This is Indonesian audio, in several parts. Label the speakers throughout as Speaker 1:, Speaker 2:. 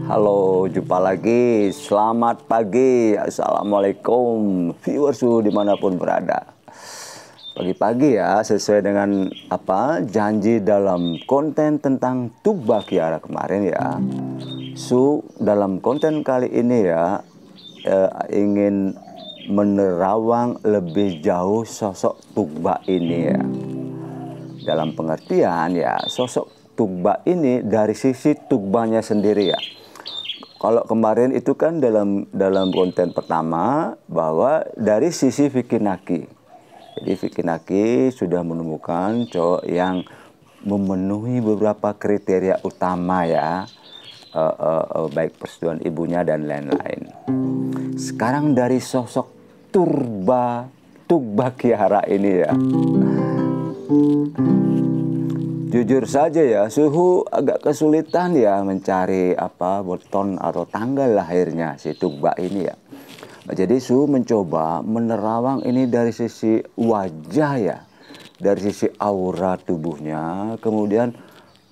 Speaker 1: Halo, jumpa lagi. Selamat pagi. Assalamualaikum viewers dimanapun berada. Pagi-pagi ya, sesuai dengan janji dalam konten tentang Tugba Kiara kemarin ya. Dalam konten kali ini ya, ingin menerawang lebih jauh sosok Tugba ini ya. Dalam pengertian ya, sosok Tugba ini dari sisi Tugbanya sendiri ya. Kalau kemarin itu kan dalam konten pertama bahwa dari sisi Vicky Naki. Jadi Vicky Naki sudah menemukan cowok yang memenuhi beberapa kriteria utama ya, baik persetujuan ibunya dan lain-lain. Sekarang dari sosok Tugba Kiara ini ya. Jujur saja ya, Suhu agak kesulitan ya mencari weton atau tanggal lahirnya si Tugba ini ya. Jadi Suhu mencoba menerawang ini dari sisi wajah ya, dari sisi aura tubuhnya, kemudian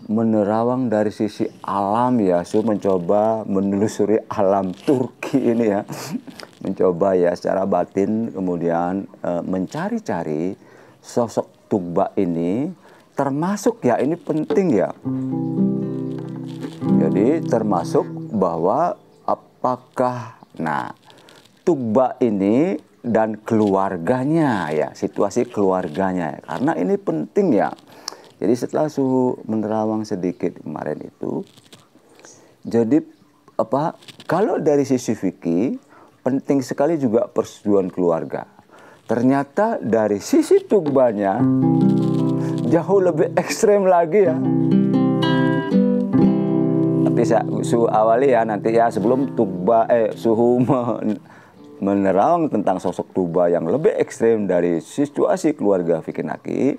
Speaker 1: menerawang dari sisi alam ya. Suhu mencoba menelusuri alam Turki ini ya, mencoba ya secara batin kemudian mencari-cari sosok Tugba ini. Termasuk ya, ini penting ya. Jadi termasuk bahwa apakah Tugba ini dan keluarganya ya, situasi keluarganya. Karena ini penting ya. Jadi setelah Suhu menerawang sedikit kemarin itu, jadi kalau dari sisi Vicky penting sekali juga persetujuan keluarga. Ternyata dari sisi Tugbanya jauh lebih ekstrem lagi ya. Tapi Suhu awali ya nanti ya, sebelum Suhu menerawang tentang sosok Tugba yang lebih ekstrem dari situasi keluarga Vicky Naki.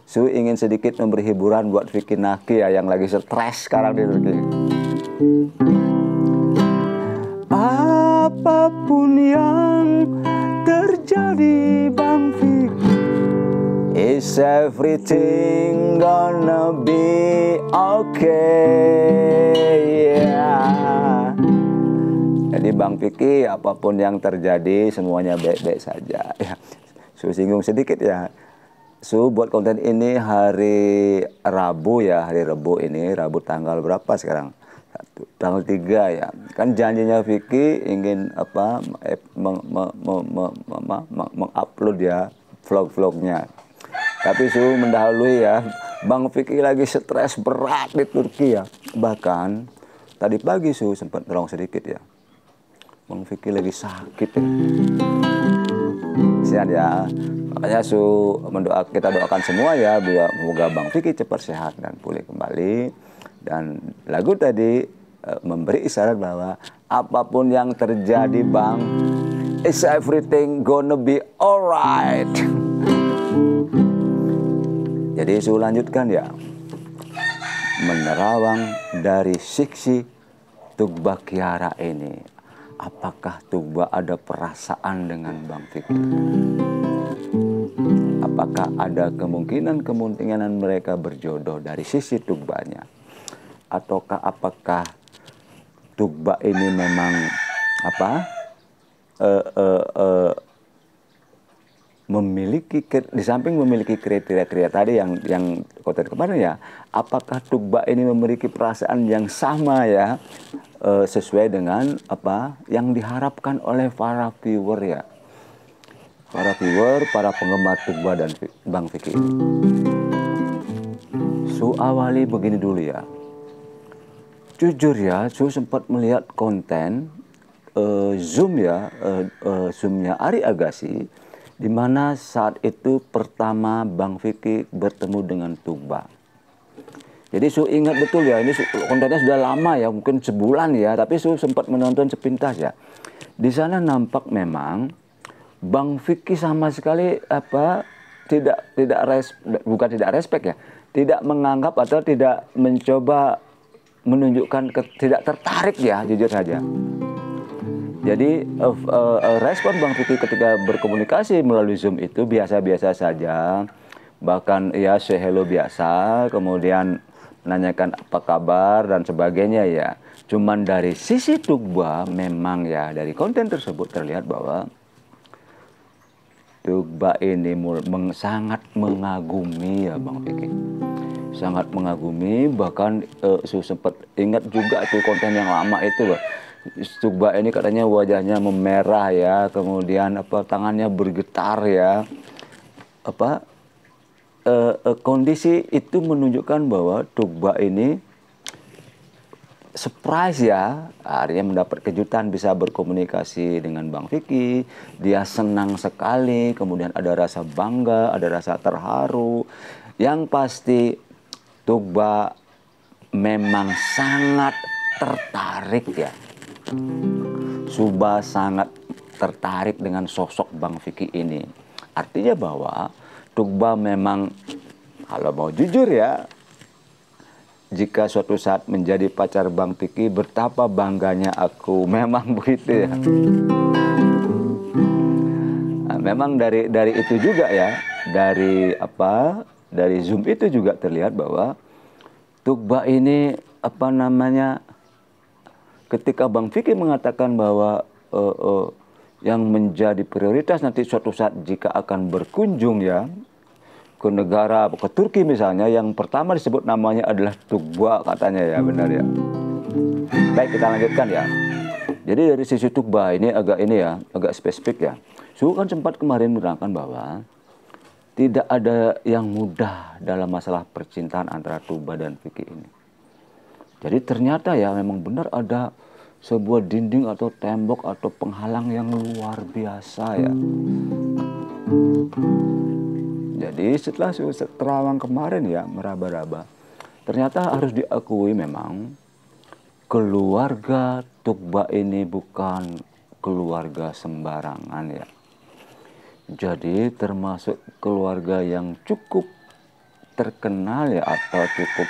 Speaker 1: Suhu ingin sedikit memberi hiburan buat Vicky Naki ya, yang lagi stres sekarang di Turki. Apapun yang terjadi Bang Vicky, is everything gonna be okay? Yeah. Jadi Bang Vicky, apapun yang terjadi semuanya baik-baik saja. Ya, Suhu singgung sedikit ya. Suhu buat konten ini hari Rabu ya, hari Rabu ini, Rabu tanggal berapa sekarang? Tanggal 3 ya. Kan janjinya Vicky ingin mengupload ya vlog-vlognya. Tapi Suhu mendahului ya, Bang Vicky lagi stres berat di Turki ya. Bahkan tadi pagi Suhu sempat dorong sedikit ya, Bang Vicky lagi sakit ya. Sehat ya. Makanya Suhu kita doakan semua ya, semoga Bang Vicky cepat sehat dan pulih kembali. Dan lagu tadi memberi isyarat bahwa apapun yang terjadi Bang, is everything gonna be alright. Jadi Suhu lanjutkan ya, menerawang dari sisi Tugba Kiara ini. Apakah Tugba ada perasaan dengan Bang Vicky? Apakah ada kemungkinan mereka berjodoh dari sisi Tugbanya? Ataukah apakah Tugba ini memang di samping memiliki kriteria tadi yang konten kemarin ya, apakah Tugba ini memiliki perasaan yang sama ya, sesuai dengan yang diharapkan oleh para viewer ya, para penggemar Tugba dan Bang Vicky ini. Suhu awali begini dulu ya. Jujur ya, Suhu sempat melihat konten zoomnya Ari Agassi, di mana saat itu pertama Bang Vicky bertemu dengan Tugba. Jadi Suhu ingat betul ya, ini kontennya sudah lama ya, mungkin sebulan ya, tapi Suhu sempat menonton sepintas ya. Di sana nampak memang Bang Vicky sama sekali bukan tidak respect ya, tidak menganggap atau tidak mencoba menunjukkan tidak tertarik ya, jujur saja. Jadi respon Bang Vicky ketika berkomunikasi melalui Zoom itu biasa-biasa saja. Bahkan ya say hello biasa, kemudian nanyakan apa kabar dan sebagainya ya. Cuman dari sisi Tugba memang ya dari konten tersebut terlihat bahwa Tugba ini sangat mengagumi ya Bang Vicky. Sangat mengagumi, bahkan sempat ingat juga tuh konten yang lama itu loh. Tugba ini katanya wajahnya memerah ya, kemudian tangannya bergetar ya. Kondisi itu menunjukkan bahwa Tugba ini surprise ya, artinya mendapat kejutan bisa berkomunikasi dengan Bang Vicky. Dia senang sekali, kemudian ada rasa bangga, ada rasa terharu. Yang pasti Tugba memang sangat tertarik ya. Suba sangat tertarik dengan sosok Bang Vicky ini. Artinya bahwa Tugba memang, kalau mau jujur ya, jika suatu saat menjadi pacar Bang Vicky, betapa bangganya aku. Memang begitu ya. Nah, memang dari itu juga ya, dari Zoom itu juga terlihat bahwa Tugba ini ketika Bang Vicky mengatakan bahwa yang menjadi prioritas nanti suatu saat jika akan berkunjung ya ke negara, ke Turki misalnya, yang pertama disebut namanya adalah Tugba katanya ya, benar ya. Baik, kita lanjutkan ya. Jadi dari sisi Tugba ini agak spesifik ya. Suhu kan sempat kemarin menerangkan bahwa tidak ada yang mudah dalam masalah percintaan antara Tugba dan Vicky ini. Jadi ternyata ya memang benar ada sebuah dinding atau tembok atau penghalang yang luar biasa ya. Jadi setelah terawang kemarin ya meraba-raba, ternyata harus diakui memang keluarga Tugba ini bukan keluarga sembarangan ya. Jadi termasuk keluarga yang cukup terkenal ya, atau cukup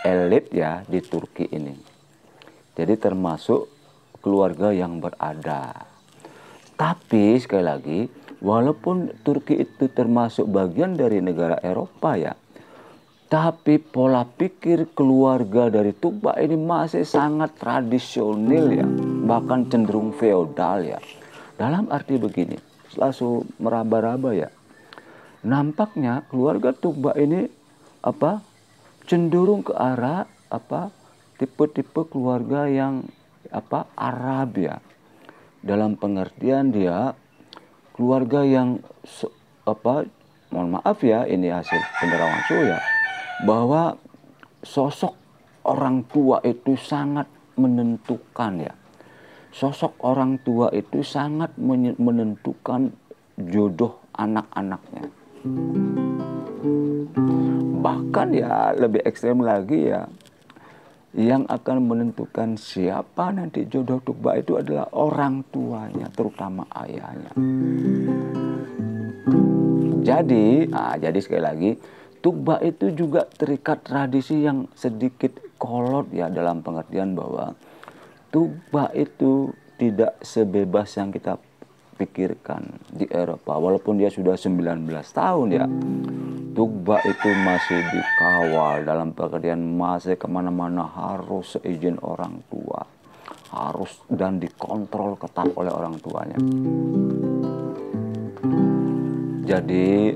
Speaker 1: elit ya di Turki ini. Jadi termasuk keluarga yang berada. Tapi sekali lagi, walaupun Turki itu termasuk bagian dari negara Eropa ya, tapi pola pikir keluarga dari Tugba ini masih sangat tradisional ya, bahkan cenderung feodal ya. Dalam arti begini, langsung meraba-raba ya. Nampaknya keluarga Tugba ini cenderung ke arah tipe-tipe keluarga yang Arab ya. Dalam pengertian dia keluarga yang mohon maaf ya, ini hasil pendarawan suhu ya, bahwa sosok orang tua itu sangat menentukan ya. Sosok orang tua itu sangat menentukan jodoh anak-anaknya. Bahkan ya lebih ekstrem lagi ya, yang akan menentukan siapa nanti jodoh Tugba itu adalah orang tuanya, terutama ayahnya. Jadi sekali lagi, Tugba itu juga terikat tradisi yang sedikit kolot ya, dalam pengertian bahwa Tugba itu tidak sebebas yang kita pikirkan di Eropa. Walaupun dia sudah 19 tahun ya, Tugba itu masih dikawal, dalam pengertian masih kemana-mana harus seizin orang tua. Harus dan dikontrol ketat oleh orang tuanya. Jadi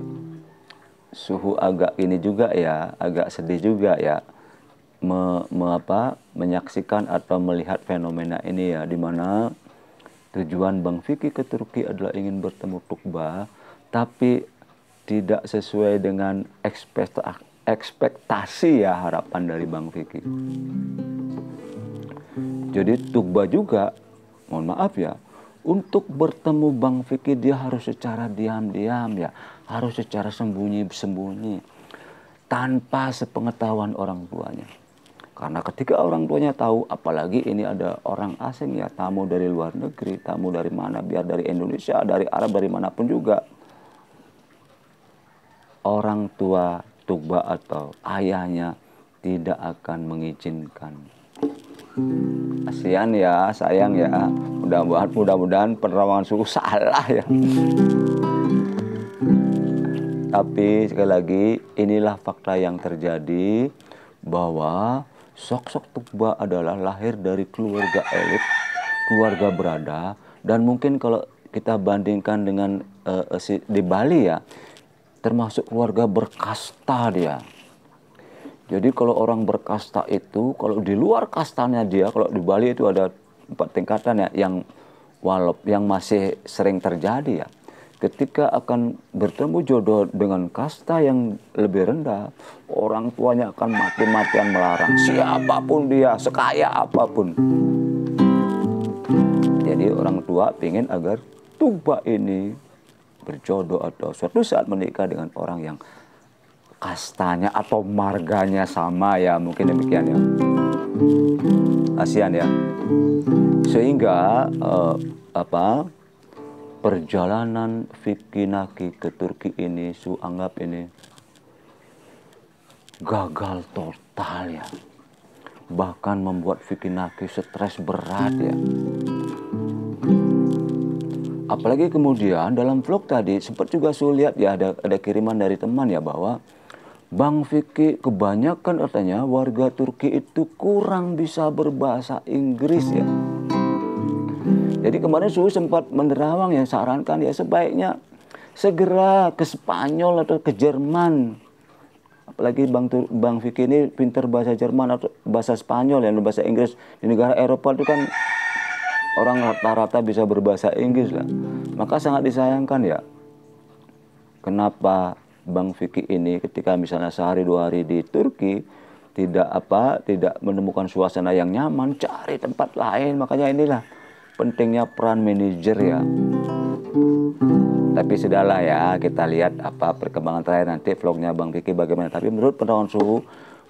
Speaker 1: suhu agak ini juga ya, agak sedih juga ya, menyaksikan atau melihat fenomena ini ya, di mana tujuan Bang Vicky ke Turki adalah ingin bertemu Tugba, tapi tidak sesuai dengan ekspektasi ya, harapan dari Bang Vicky. Jadi Tugba juga, mohon maaf ya, untuk bertemu Bang Vicky dia harus secara diam-diam ya, harus secara sembunyi-sembunyi, tanpa sepengetahuan orang tuanya. Karena ketika orang tuanya tahu, apalagi ini ada orang asing ya, tamu dari luar negeri, tamu dari mana, biar dari Indonesia, dari Arab, dari manapun juga, orang tua Tugba atau ayahnya tidak akan mengizinkan. Kasihan ya, sayang ya, mudah-mudahan penerawangan suhu salah ya. Tapi sekali lagi, inilah fakta yang terjadi. bahwa sosok Tuba adalah lahir dari keluarga elit, keluarga berada, dan mungkin kalau kita bandingkan dengan di Bali ya, termasuk keluarga berkasta dia. Jadi kalau orang berkasta itu, kalau di luar kastanya dia, kalau di Bali itu ada 4 tingkatan ya, yang masih sering terjadi ya. Ketika akan bertemu jodoh dengan kasta yang lebih rendah, orang tuanya akan mati-matian melarang. Siapapun dia, sekaya apapun. Jadi orang tua ingin agar Tuba ini berjodoh atau suatu saat menikah dengan orang yang kastanya atau marganya sama ya, mungkin demikian ya. Kasihan ya. Sehingga perjalanan Vicky Naki ke Turki ini, Su anggap ini gagal total ya. Bahkan membuat Vicky Naki stres berat ya. Apalagi kemudian dalam vlog tadi sempat juga Su lihat ya, ada kiriman dari teman ya, bahwa Bang Vicky kebanyakan katanya warga Turki itu kurang bisa berbahasa Inggris ya. Jadi kemarin Su sempat menerawang ya, sarankan ya sebaiknya segera ke Spanyol atau ke Jerman. Apalagi Bang Vicky ini pintar bahasa Jerman atau bahasa Spanyol ya, bahasa Inggris. Di negara Eropa itu kan orang rata-rata bisa berbahasa Inggris lah. Maka sangat disayangkan ya, kenapa Bang Vicky ini ketika misalnya sehari 2 hari di Turki tidak menemukan suasana yang nyaman, cari tempat lain. Makanya inilah pentingnya peran manajer ya. Tapi sudahlah ya, kita lihat apa perkembangan terakhir nanti vlognya Bang Vicky bagaimana. Tapi menurut pantauan Su,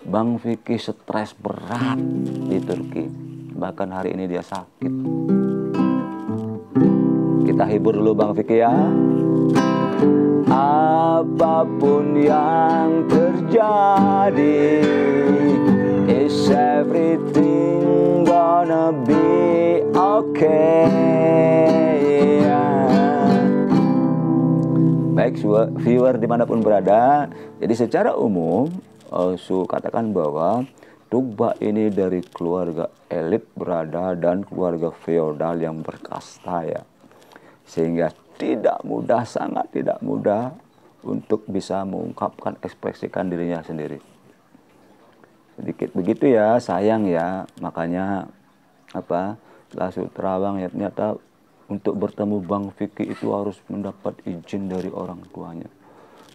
Speaker 1: Bang Vicky stres berat di Turki. Bahkan hari ini dia sakit. Kita hibur dulu Bang Vicky ya. Apapun yang terjadi, is everything gonna be okay, yeah. Baik viewer dimanapun berada, jadi secara umum Su katakan bahwa Tuba ini dari keluarga elit berada dan keluarga feodal yang berkasta ya, sehingga tidak mudah, sangat tidak mudah untuk bisa mengungkapkan, ekspresikan dirinya sendiri. Sedikit begitu ya, sayang ya. Makanya setelah Su terawang ya, ternyata untuk bertemu Bang Vicky itu harus mendapat izin dari orang tuanya.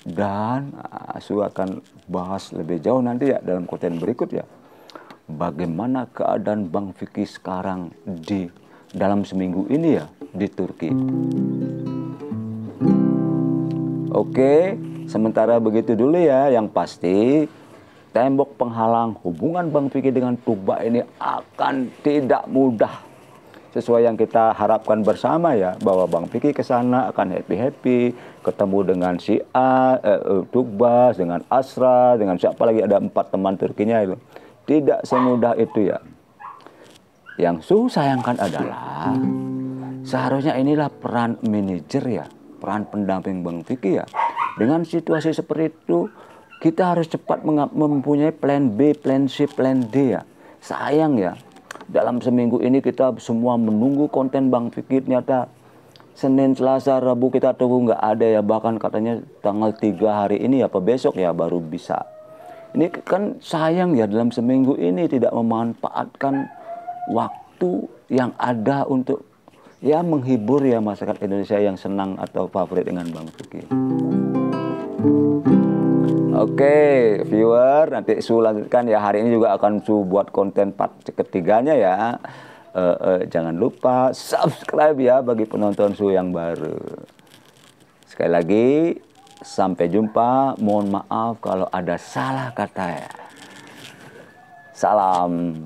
Speaker 1: Dan Su akan bahas lebih jauh nanti ya dalam konten berikut ya, bagaimana keadaan Bang Vicky sekarang dalam seminggu ini ya di Turki. Oke, sementara begitu dulu ya. Yang pasti tembok penghalang hubungan Bang Vicky dengan Tuba ini akan tidak mudah. Sesuai yang kita harapkan bersama ya, bahwa Bang Vicky ke sana akan happy-happy, ketemu dengan si Tuba, dengan Asra, dengan siapa lagi, ada 4 teman Turkinya itu. Tidak semudah itu ya. Yang Su sayangkan adalah seharusnya inilah peran manajer ya, peran pendamping Bang Vicky ya. Dengan situasi seperti itu, kita harus cepat mempunyai plan B, plan C, plan D ya. Sayang ya, dalam seminggu ini kita semua menunggu konten Bang Vicky, ternyata Senin, Selasa, Rabu kita tunggu nggak ada ya. Bahkan katanya tanggal 3 hari ini apa besok ya baru bisa. Ini kan sayang ya, dalam seminggu ini tidak memanfaatkan waktu yang ada untuk ya menghibur ya masyarakat Indonesia yang senang atau favorit dengan Bang Vicky. Oke, viewer, nanti Su lanjutkan ya. Hari ini juga akan Su buat konten part ketiganya ya. Jangan lupa subscribe ya bagi penonton Su yang baru. Sekali lagi, sampai jumpa. Mohon maaf kalau ada salah kata ya. Salam.